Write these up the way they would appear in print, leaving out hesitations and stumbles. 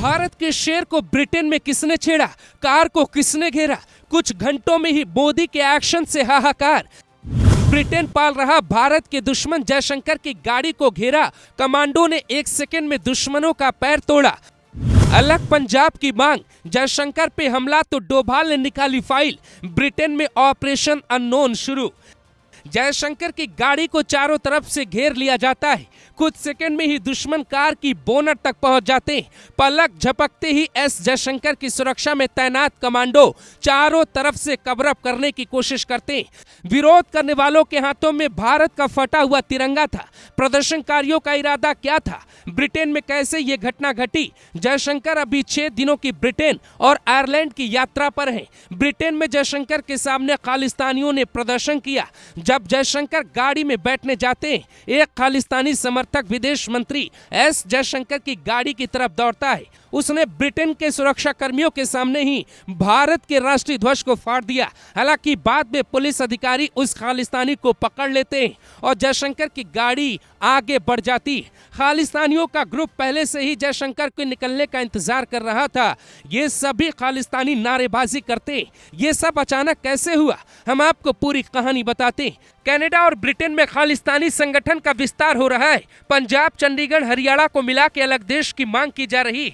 भारत के शेर को ब्रिटेन में किसने छेड़ा, कार को किसने घेरा, कुछ घंटों में ही मोदी के एक्शन से हाहाकार। ब्रिटेन पाल रहा भारत के दुश्मन जयशंकर की गाड़ी को घेरा, कमांडो ने 1 सेकंड में दुश्मनों का पैर तोड़ा। अलग पंजाब की मांग, जयशंकर पे हमला तो डोभाल ने निकाली फाइल, ब्रिटेन में ऑपरेशन अननोन शुरू। जयशंकर की गाड़ी को चारों तरफ से घेर लिया जाता है, कुछ सेकंड में ही दुश्मन कार की बोनट तक पहुंच जाते हैं। पलक झपकते ही एस जयशंकर की सुरक्षा में तैनात कमांडो चारों तरफ से कवर अप करने की कोशिश करते हैं। विरोध करने वालों के हाथों में भारत का फटा हुआ तिरंगा था। प्रदर्शनकारियों का इरादा क्या था, ब्रिटेन में कैसे ये घटना घटी? जयशंकर अभी 6 दिनों की ब्रिटेन और आयरलैंड की यात्रा पर हैं। ब्रिटेन में जयशंकर के सामने खालिस्तानियों ने प्रदर्शन किया। जब जयशंकर गाड़ी में बैठने जाते हैं, एक खालिस्तानी समर्थक विदेश मंत्री एस जयशंकर की गाड़ी की तरफ दौड़ता है। उसने ब्रिटेन के सुरक्षा कर्मियों के सामने ही भारत के राष्ट्रीय ध्वज को फाड़ दिया। हालांकि बाद में पुलिस अधिकारी उस खालिस्तानी को पकड़ लेते हैं और जयशंकर की गाड़ी आगे बढ़ जाती है। खालिस्तानियों का ग्रुप पहले से ही जयशंकर के निकलने का इंतजार कर रहा था। ये सभी खालिस्तानी नारेबाजी करते। ये सब अचानक कैसे हुआ, हम आपको पूरी कहानी बताते हैं। कनाडा और ब्रिटेन में खालिस्तानी संगठन का विस्तार हो रहा है। पंजाब, चंडीगढ़, हरियाणा को मिला के अलग देश की मांग की जा रही।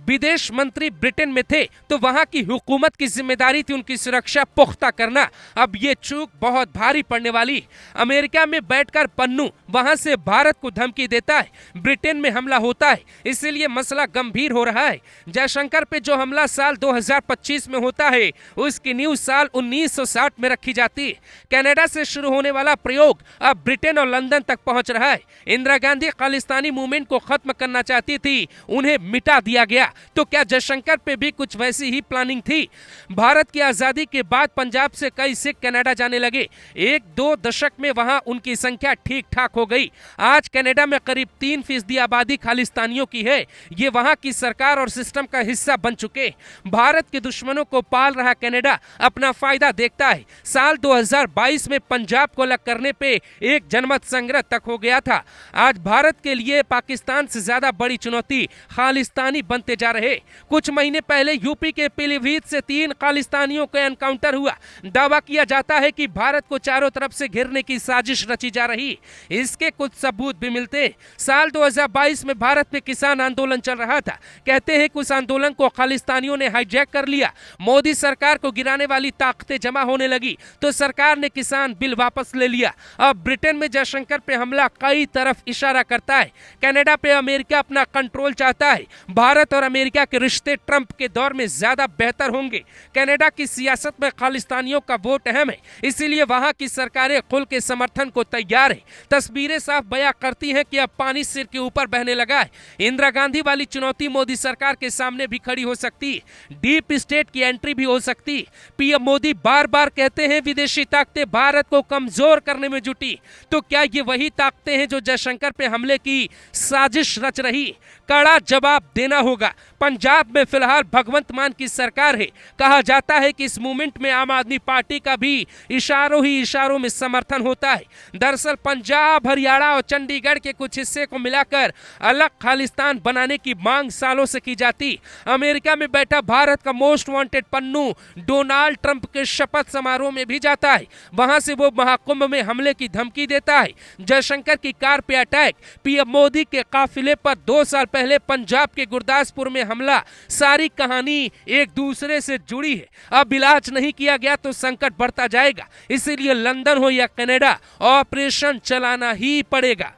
विदेश मंत्री ब्रिटेन में थे तो वहां की हुकूमत की जिम्मेदारी थी उनकी सुरक्षा पुख्ता करना। अब ये चूक बहुत भारी पड़ने वाली। अमेरिका में बैठकर पन्नू वहां से भारत को धमकी देता है, ब्रिटेन में हमला होता है, इसीलिए मसला गंभीर हो रहा है। जयशंकर पे जो हमला साल 2025 में होता है, उसकी न्यूज साल 1960 में रखी जाती है। कनाडा से शुरू होने वाला प्रयोग अब ब्रिटेन और लंदन तक पहुंच रहा है। इंदिरा गांधी खालिस्तानी मूवमेंट को खत्म करना चाहती थी, उन्हें मिटा दिया गया। तो क्या जयशंकर पे भी कुछ वैसी ही प्लानिंग थी? भारत की आजादी के बाद पंजाब से कई सिख कनाडा जाने लगे। 1-2 दशक में वहां उनकी संख्या ठीक ठाक हो गई। आज कनाडा में करीब 3% आबादी खालिस्तानियों की है। ये वहां की सरकार और सिस्टम का हिस्सा बन चुके। भारत के दुश्मनों को पाल रहा कनाडा अपना फायदा देखता है। साल 2022 में पंजाब को अलग करने पे एक जनमत संग्रह तक हो गया था। आज भारत के लिए पाकिस्तान से ज्यादा बड़ी चुनौती खालिस्तानी बनते जा रहे। कुछ महीने पहले यूपी के पीलीभीत से 3 खालिस्तानियों का एनकाउंटर हुआ। दावा किया जाता है कि भारत को चारों तरफ से घेरने की साजिश रची जा रही। इसके कुछ सबूत भी मिलते। साल 2022 में भारत में किसान आंदोलन चल रहा था। कहते हैं कि उस आंदोलन को खालिस्तानियों ने हाईजैक कर लिया। मोदी सरकार को गिराने वाली ताकतें जमा होने लगी तो सरकार ने किसान बिल वापस ले लिया। अब ब्रिटेन में जयशंकर पे हमला कई तरफ इशारा करता है। कनाडा पे अमेरिका अपना कंट्रोल चाहता है। भारत और अमेरिका के रिश्ते ट्रंप के दौर में ज्यादा बेहतर होंगे। कनाडा की सियासत में खालिस्तानियों का वोट अहम है, इसीलिए वहां की सरकारें खुल के समर्थन को तैयार है। तस्वीरें साफ बयां करती हैं कि अब पानी सिर के ऊपर बहने लगा है। इंदिरा गांधी वाली चुनौती मोदी सरकार के सामने भी खड़ी हो सकती है। डीप स्टेट की एंट्री भी हो सकती है। पीएम मोदी बार बार कहते हैं विदेशी ताकतें भारत को कमजोर करने में जुटी। तो क्या ये वही ताकतें हैं जो जयशंकर पे हमले की साजिश रच रही? कड़ा जवाब देना होगा। पंजाब में फिलहाल भगवंत मान की सरकार है। कहा जाता है कि इस मूवमेंट में आम आदमी पार्टी का भी इशारों ही इशारों में समर्थन होता है। दरअसल पंजाब, हरियाणा और चंडीगढ़ के कुछ हिस्से को मिलाकर अलग खालिस्तान बनाने की मांग सालों से की जाती। अमेरिका में बैठा भारत का most wanted Pannu Donald Trump के शपथ समारोह में भी जाता है। वहां से वो महाकुंभ में हमले की धमकी देता है। जयशंकर की कार पे अटैक, पीएम मोदी के काफिले पर 2 साल पहले पंजाब के गुरदासपुर में हमला, सारी कहानी एक दूसरे से जुड़ी है। अब इलाज नहीं किया गया तो संकट बढ़ता जाएगा। इसीलिए लंदन हो या कनाडा, ऑपरेशन चलाना ही पड़ेगा।